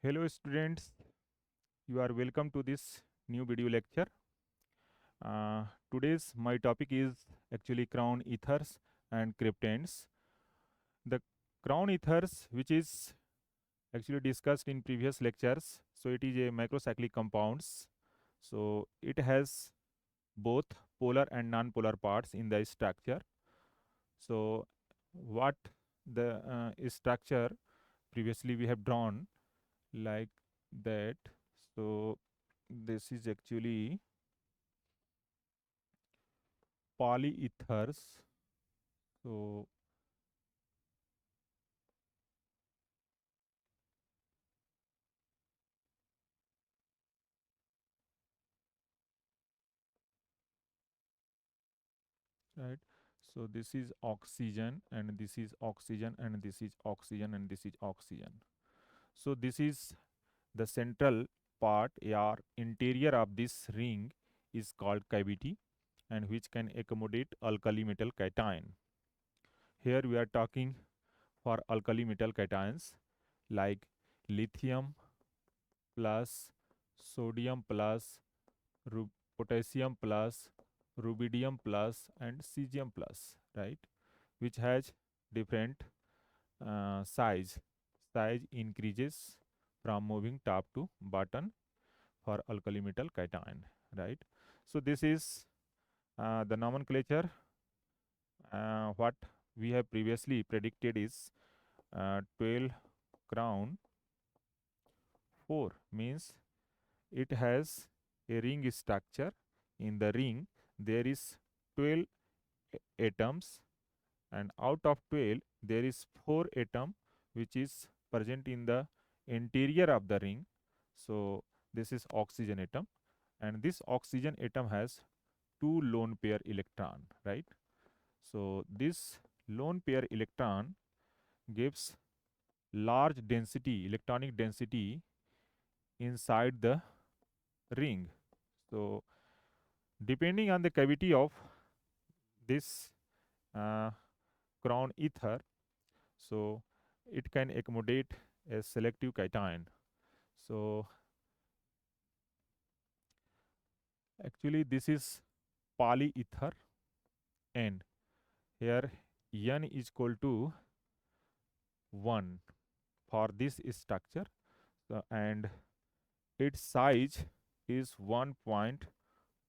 Hello students, you are welcome to this new video lecture. Today's my topic is actually crown ethers and cryptands. The crown ethers, which is actually discussed in previous lectures, so it is a macrocyclic compounds. So it has both polar and non-polar parts in the structure. So what the structure previously we have drawn like that. So this is actually polyethers. So right. So this is oxygen and this is oxygen and this is oxygen and this is oxygen. So this is the central part or interior of this ring is called cavity and which can accommodate alkali metal cation. Here we are talking for alkali metal cations like lithium plus sodium plus potassium plus rubidium plus and cesium plus, right, which has different size increases from moving top to bottom for alkali metal cation, right. So this is the nomenclature. What we have previously predicted is 12 crown 4 means it has a ring structure. In the ring there is 12 atoms, and out of 12 there is 4 atom which is present in the interior of the ring. So this is oxygen atom, and this oxygen atom has 2 lone pair electron, right. So this lone pair electron gives large density, electronic density inside the ring. So depending on the cavity of this uh, crown ether, so it can accommodate a selective cation. So actually this is polyether N. Here N is equal to 1 for this structure, and its size is 1.2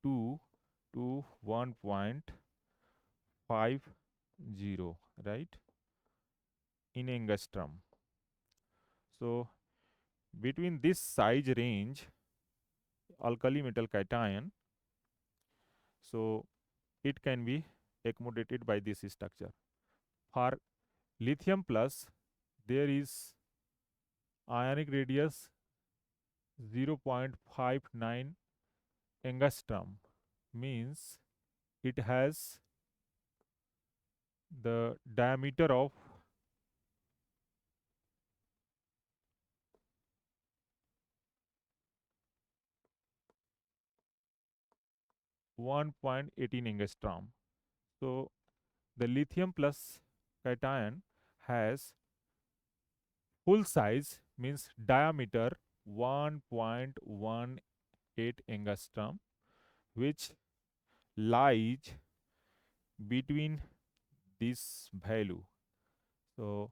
to 1.50, right, in angstrom. So between this size range alkali metal cation, so it can be accommodated by this structure. For lithium plus, there is ionic radius 0.59 angstrom, means it has the diameter of 1.18 angstrom. So the lithium plus cation has full size, means diameter 1.18 angstrom, which lies between this value. So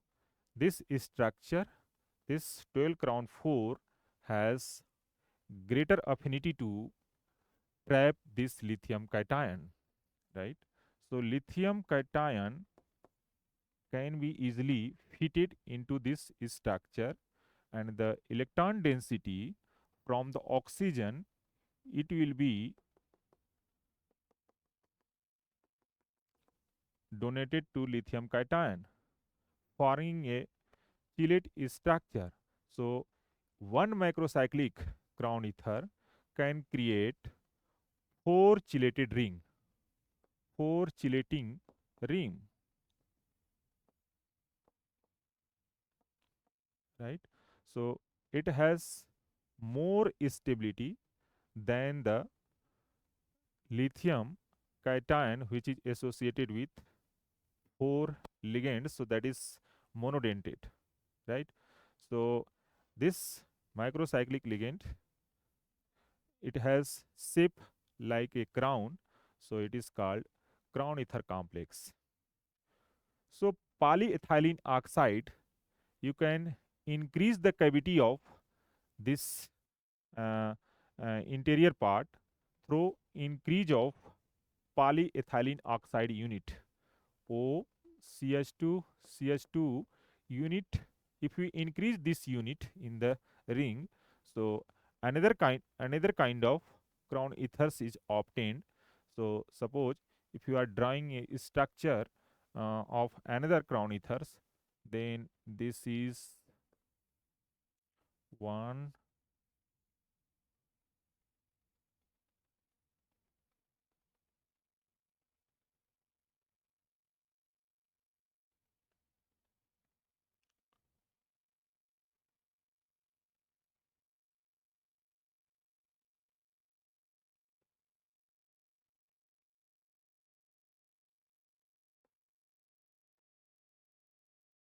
this structure, this 12 crown 4 has greater affinity to trap this lithium cation, right. So lithium cation can be easily fitted into this structure, and the electron density from the oxygen, it will be donated to lithium cation, forming a chelate structure. So one macrocyclic crown ether can create four chelated ring, four chelating ring, right. So it has more stability than the lithium cation, which is associated with four ligands, so that is monodentate, right. So this macrocyclic ligand. It has shape like a crown, so it is called crown ether complex. So polyethylene oxide, you can increase the cavity of this uh, interior part through increase of polyethylene oxide unit, OCH2 CH2 unit. If we increase this unit in the ring, so another kind of crown ethers is obtained. So suppose if you are drawing a structure of another crown ethers, then this is one,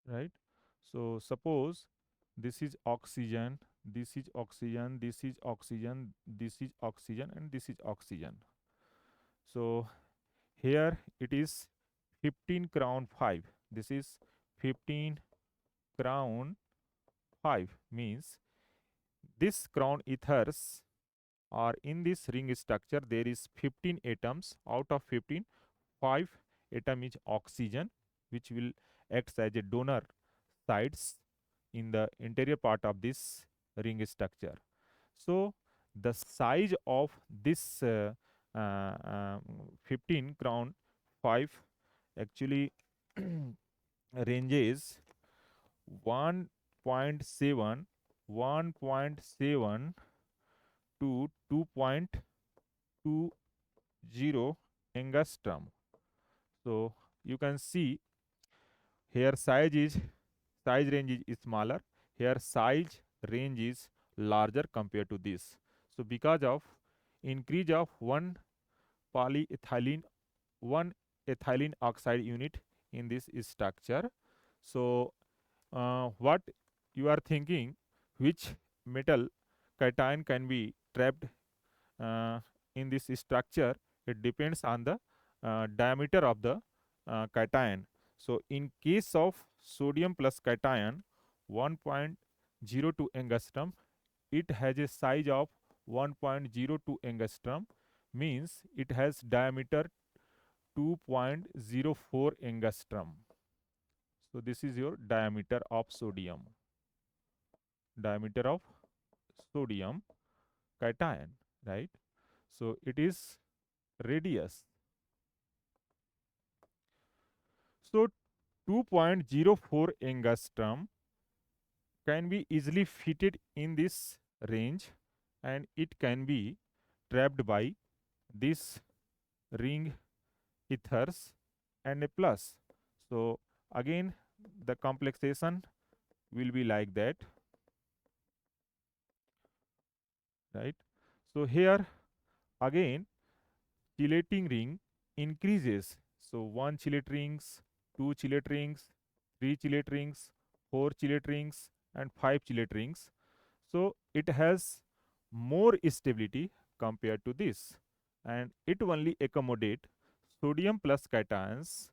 right? So suppose this is oxygen, this is oxygen, this is oxygen, this is oxygen, and this is oxygen. So here it is 15 crown 5. This is 15 crown 5 means this crown ethers or in this ring structure there is 15 atoms. Out of 15, 5 atom is oxygen, which will act as a donor sites in the interior part of this ring structure. So the size of this 15 crown 5 actually ranges 1.7 1.7 to 2.20 angstrom. So you can see here size range is smaller, here size range is larger compared to this. So because of increase of polyethylene one ethylene oxide unit in this structure, so what you are thinking, which metal cation can be trapped uh, in this structure? It depends on the diameter of the cation. So in case of sodium plus cation 1.02 angstrom, it has a size of 1.02 angstrom, means it has diameter 2.04 angstrom. So this is your diameter of sodium cation, right? So it is radius. So 2.04 angstrom can be easily fitted in this range, and it can be trapped by this ring ethers and a plus. So again the complexation will be like that, right? So here again chelating ring increases. So 1 chelate rings, 2 chelate rings, 3 chelate rings, 4 chelate rings, and 5 chelate rings. So it has more stability compared to this, and it only accommodate sodium plus cations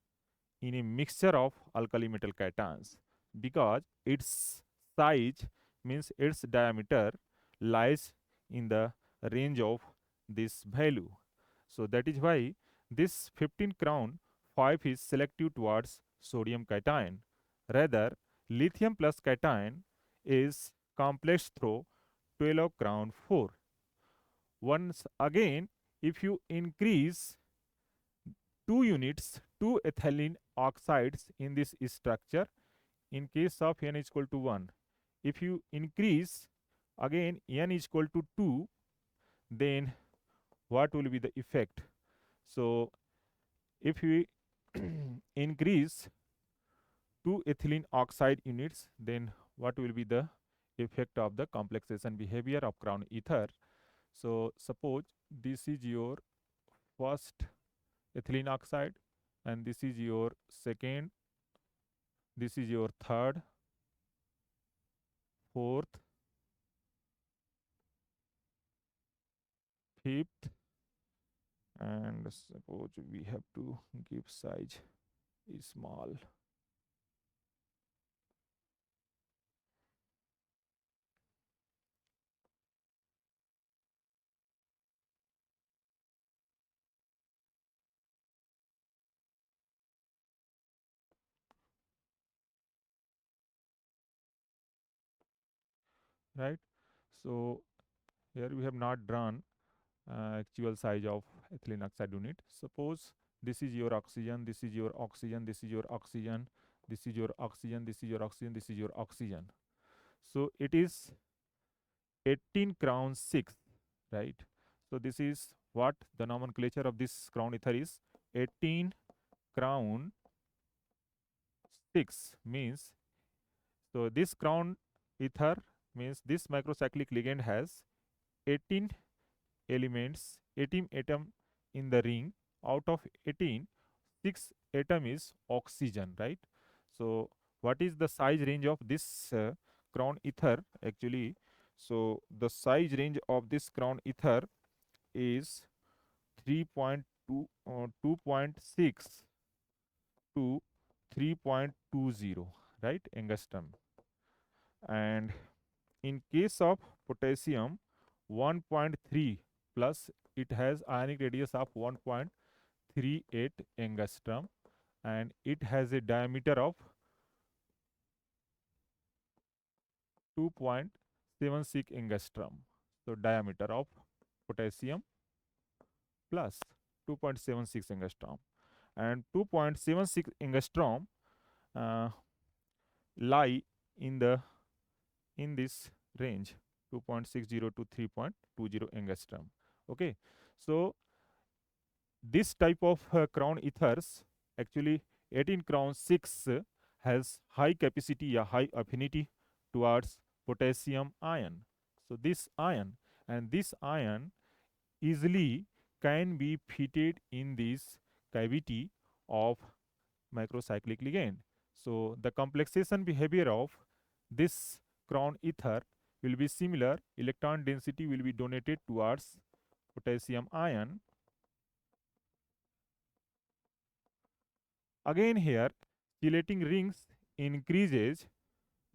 in a mixture of alkali metal cations, because its size means its diameter lies in the range of this value. So that is why this 15 crown 5 is selective towards sodium cation. Rather, lithium plus cation is complex through 12 crown 4. Once again, if you increase 2 units, 2 ethylene oxides in this structure, in case of n is equal to 1, if you increase again n is equal to 2, then what will be the effect? So if we increase 2 ethylene oxide units, then what will be the effect of the complexation behavior of crown ether? So suppose this is your first ethylene oxide, and this is your second, this is your third, fourth, fifth, and suppose we have to give size is small, right? So here we have not drawn actual size of ethylene oxide unit. Suppose this is your oxygen, this is your oxygen, this is your oxygen, this is your oxygen, this is your oxygen, this is your oxygen. So it is 18 crown 6, right? So this is what the nomenclature of this crown ether is. 18 crown 6 means, so this crown ether means this macrocyclic ligand has 18 elements, 18 atom in the ring. Out of 18, 6 atom is oxygen, right? So what is the size range of this crown ether actually? So the size range of this crown ether is 3.2 2.6 to 3.20, right, angstrom. And in case of potassium, 1.3 plus, it has ionic radius of 1.38 angstrom, and it has a diameter of 2.76 angstrom. So diameter of potassium plus 2.76 angstrom, and 2.76 angstrom uh, lie in the in this range 2.60 to 3.20 angstrom. Okay, so this type of crown ethers actually 18 crown 6 has high capacity or high affinity towards potassium ion. So this ion easily can be fitted in this cavity of macrocyclic ligand. So the complexation behavior of this crown ether will be similar. Electron density will be donated towards potassium ion. Again here, chelating rings increases,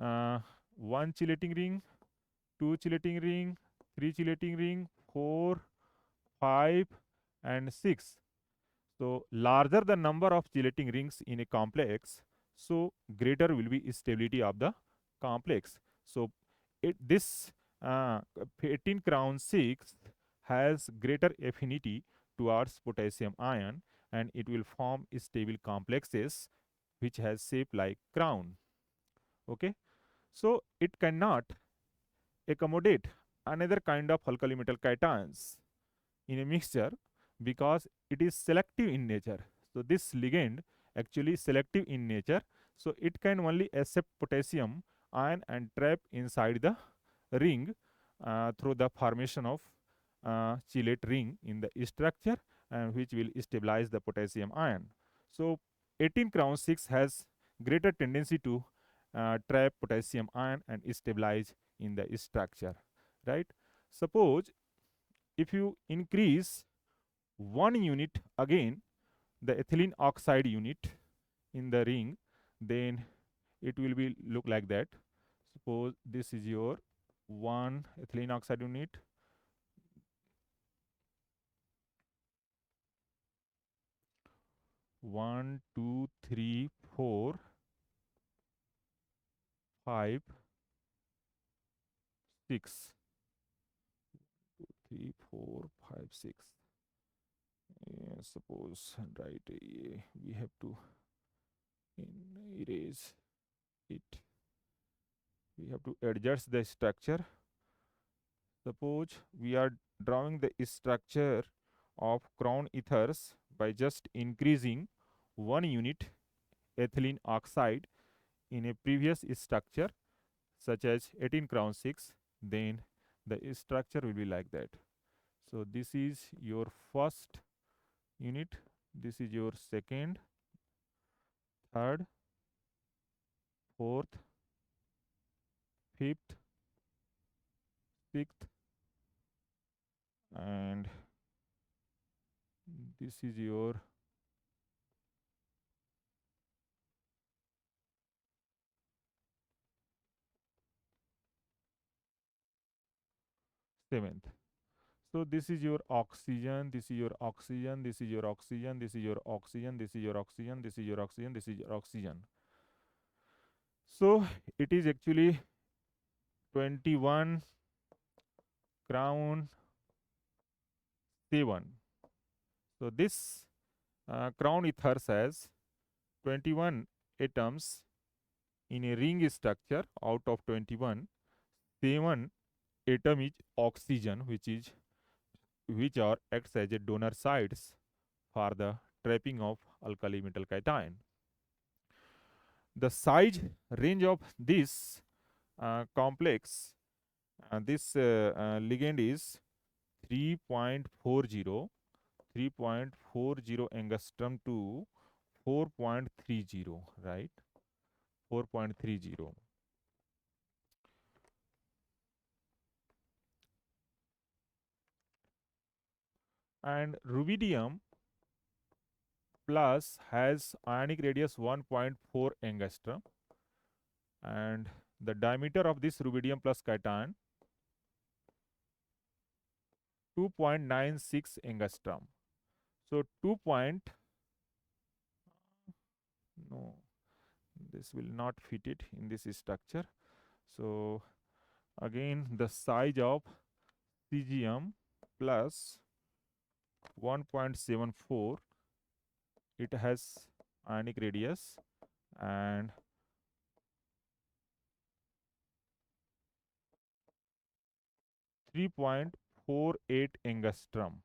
uh, 1 chelating ring, 2 chelating ring, 3 chelating ring, 4, 5, and 6. So larger the number of chelating rings in a complex, so greater will be stability of the complex. So this 18 crown 6 has greater affinity towards potassium ion, and it will form stable complexes which has shape like crown. Okay, so it cannot accommodate another kind of alkali metal cations in a mixture because it is selective in nature. So this ligand actually selective in nature, so it can only accept potassium ion and trap inside the ring through the formation of chelate ring in the structure, and which will stabilize the potassium ion. So 18 crown 6 has greater tendency to trap potassium ion and stabilize in the structure, right? Suppose if you increase 1 unit again, the ethylene oxide unit in the ring, then it will be look like that. Suppose this is your 1 ethylene oxide unit, 1, 2, 3, 4, 5, 6, 3, 4, 5, 6. Suppose, right, we have to erase it. We have to adjust the structure. Suppose we are drawing the structure of crown ethers by just increasing 1 unit ethylene oxide in a previous structure such as 18 crown 6, then the structure will be like that. So this is your first unit, this is your second, third, fourth, fifth, sixth, and this is your seventh. So this is your oxygen, this is your oxygen, this is your oxygen, this is your oxygen, this is your oxygen, this is your oxygen, this is your oxygen. So it is actually 21 crown 7. So this crown ether has 21 atoms in a ring structure. Out of 21, 7 atom is oxygen, which are acts as a donor sites for the trapping of alkali metal cation. The size range of this complex, this ligand is 3.40 angstrom to 4.30, right? 4.30. And rubidium plus has ionic radius 1.4 angstrom, and the diameter of this rubidium plus cation 2.96 angstrom. So 2 point, no, this will not fit it in this structure. So again, the size of cesium plus 1.74, it has ionic radius and 3.48 angstrom.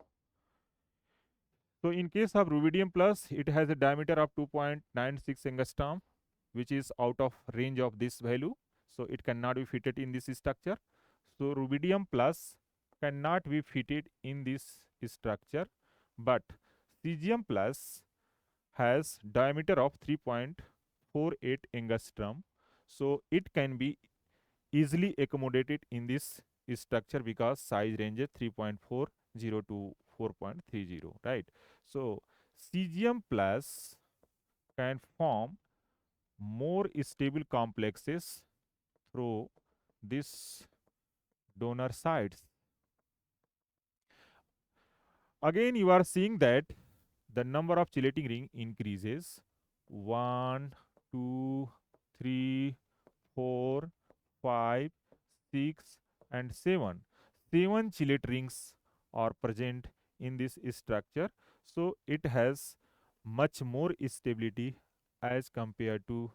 So in case of rubidium plus, it has a diameter of 2.96 angstrom, which is out of range of this value. So it cannot be fitted in this structure. So rubidium plus cannot be fitted in this structure, but cesium plus has diameter of 3.48 angstrom. So it can be easily accommodated in this structure because size range is 3.40 to 4.30, right? So cesium plus can form more stable complexes through this donor sites. Again, you are seeing that the number of chelating ring increases. 1, 2, 3, 4, 5, 6, and 7. 7 chelate rings are present in this structure. So it has much more stability as compared to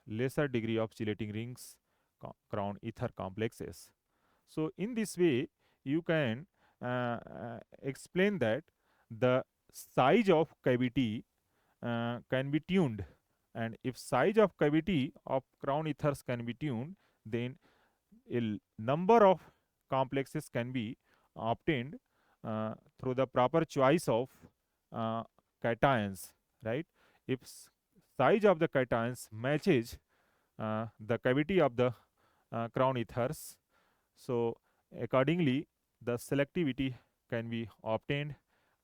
lesser degree of chelating rings crown ether complexes. So in this way, you can explain that the size of cavity can be tuned, and if size of cavity of crown ethers can be tuned, then a number of complexes can be obtained through the proper choice of uh, cations, right? If size of the cations matches the cavity of the crown ethers, so accordingly the selectivity can be obtained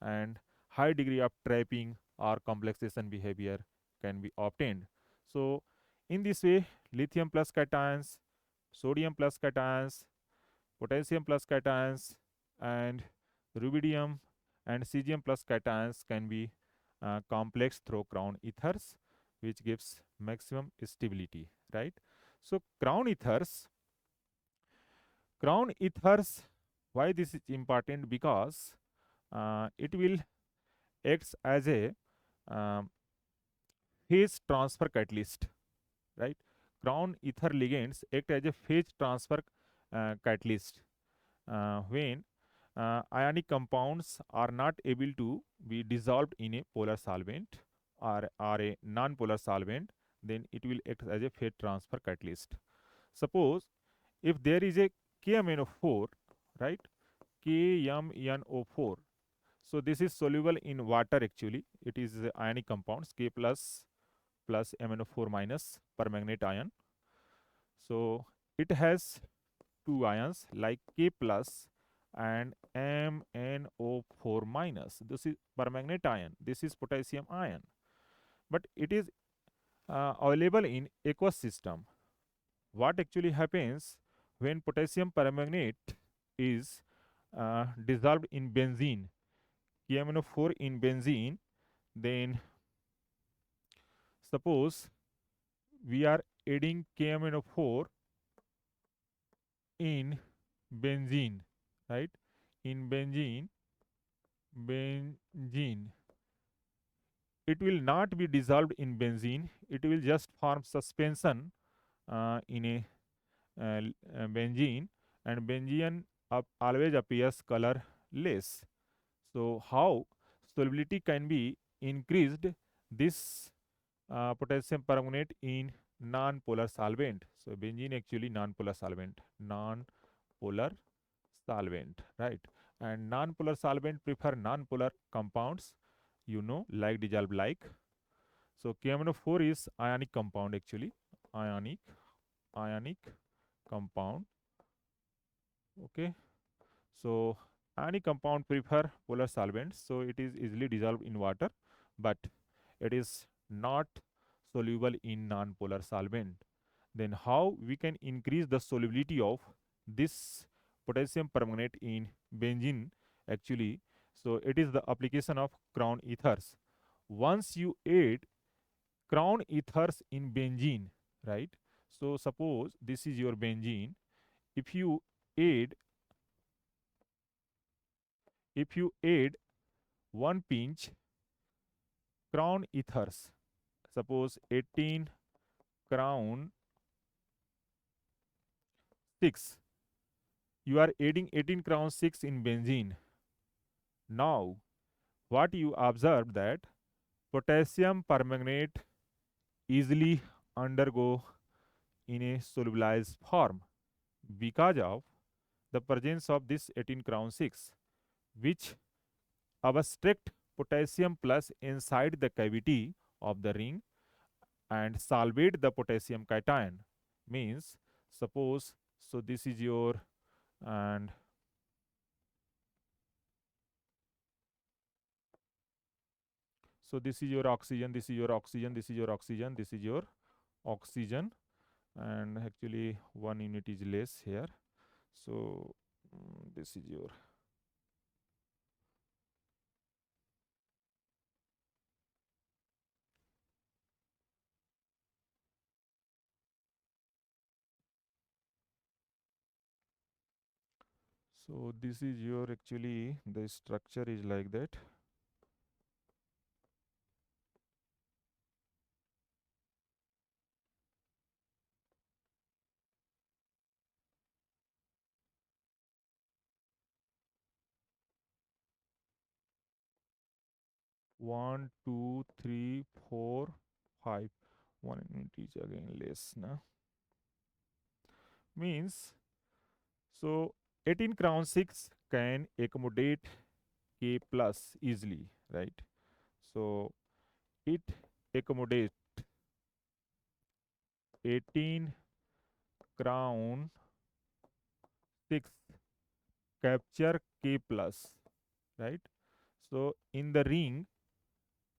and high degree of trapping or complexation behavior can be obtained. So in this way, lithium plus cations, sodium plus cations, potassium plus cations, and rubidium and cesium plus cations can be complex through crown ethers, which gives maximum stability, right? So crown ethers, why this is important? Because it will acts as a um, phase transfer catalyst, right? Crown ether ligands act as a phase transfer catalyst when ionic compounds are not able to be dissolved in a polar solvent or a non-polar solvent, then it will act as a phase transfer catalyst. Suppose if there is a KMNO4, right? KMNO4. So this is soluble in water actually. It is ionic compounds K plus MnO4 minus permanganate ion. So it has two ions like K plus and MnO4 minus. This is permanganate ion. This is potassium ion. But it is available in aqueous system. What actually happens when potassium permanganate is dissolved in benzene, KMnO4 in benzene, then suppose we are adding KMnO4 in benzene, right? In benzene, it will not be dissolved in benzene. It will just form suspension in a benzene, and benzene always appears colorless. So how solubility can be increased? This potassium permanganate in non-polar solvent. So benzene actually non-polar solvent, right? And non-polar solvent prefer non-polar compounds, like dissolved like. So KMnO4 is ionic compound actually, ionic compound. Okay. So ionic compound prefer polar solvents, so it is easily dissolved in water, but it is not soluble in non-polar solvent. Then how we can increase the solubility of this potassium permanganate in benzene actually? So it is the application of crown ethers. Once you add crown ethers in benzene, right? So suppose this is your benzene. If you add one pinch crown ethers, suppose 18 crown 6, you are adding 18 crown 6 in benzene. Now what you observe that potassium permanganate easily undergo in a solubilized form because of the presence of this 18 crown 6, which obstruct potassium plus inside the cavity of the ring and solvate the potassium cation. Means suppose, so this is your, and so this is your oxygen, this is your oxygen, this is your oxygen, this is your oxygen, and actually one unit is less here. So this is your, so this is your, actually the structure is like that. 1 2 3 4 5, one unit is again less now. Means so 18 crown 6 can accommodate K plus easily, right? So it accommodate 18 crown 6 capture K plus, right? So in the ring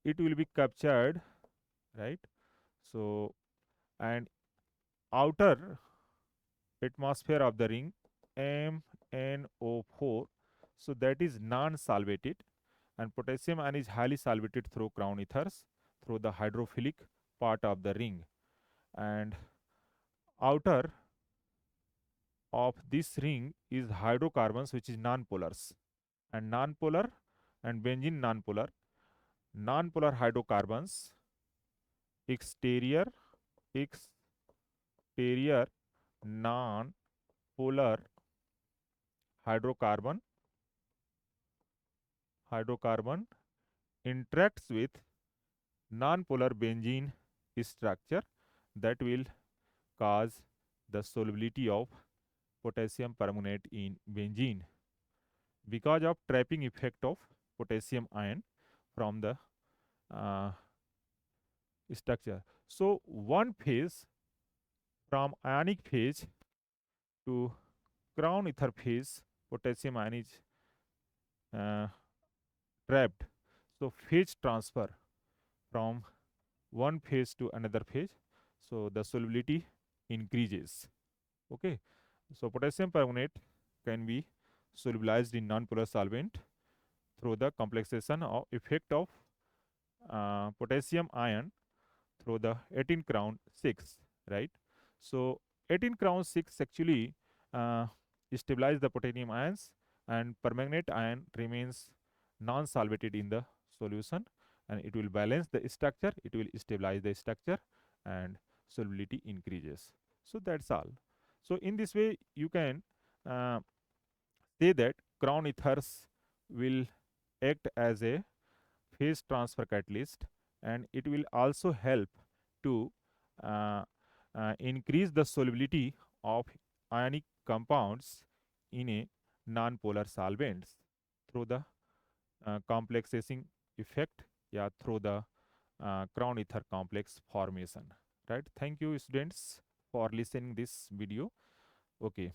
it will be captured, right? So and outer atmosphere of the ring MnO4, so that is non-solvated, and potassium ion is highly solvated through crown ethers through the hydrophilic part of the ring, and outer of this ring is hydrocarbons which is non-polars, and non-polar and benzene non-polar hydrocarbons, exterior non-polar hydrocarbon interacts with non-polar benzene structure that will cause the solubility of potassium permanganate in benzene because of trapping effect of potassium ion from the uh, structure. So one phase from ionic phase to crown ether phase potassium ion is uh, trapped. So phase transfer from one phase to another phase, so the solubility increases. Okay, so potassium permanganate can be solubilized in nonpolar solvent through the complexation of effect of potassium ion through the 18 crown 6, right? So 18 crown 6 actually uh, stabilize the potassium ions, and permanganate ion remains non-solvated in the solution, and it will balance the structure, it will stabilize the structure, and solubility increases. So that's all. So in this way you can uh, say that crown ethers will act as a phase transfer catalyst, and it will also help to uh, increase the solubility of ionic compounds in a non-polar solvents through the complexing effect, yeah, through the crown ether complex formation, right? Thank you students for listening this video. Okay.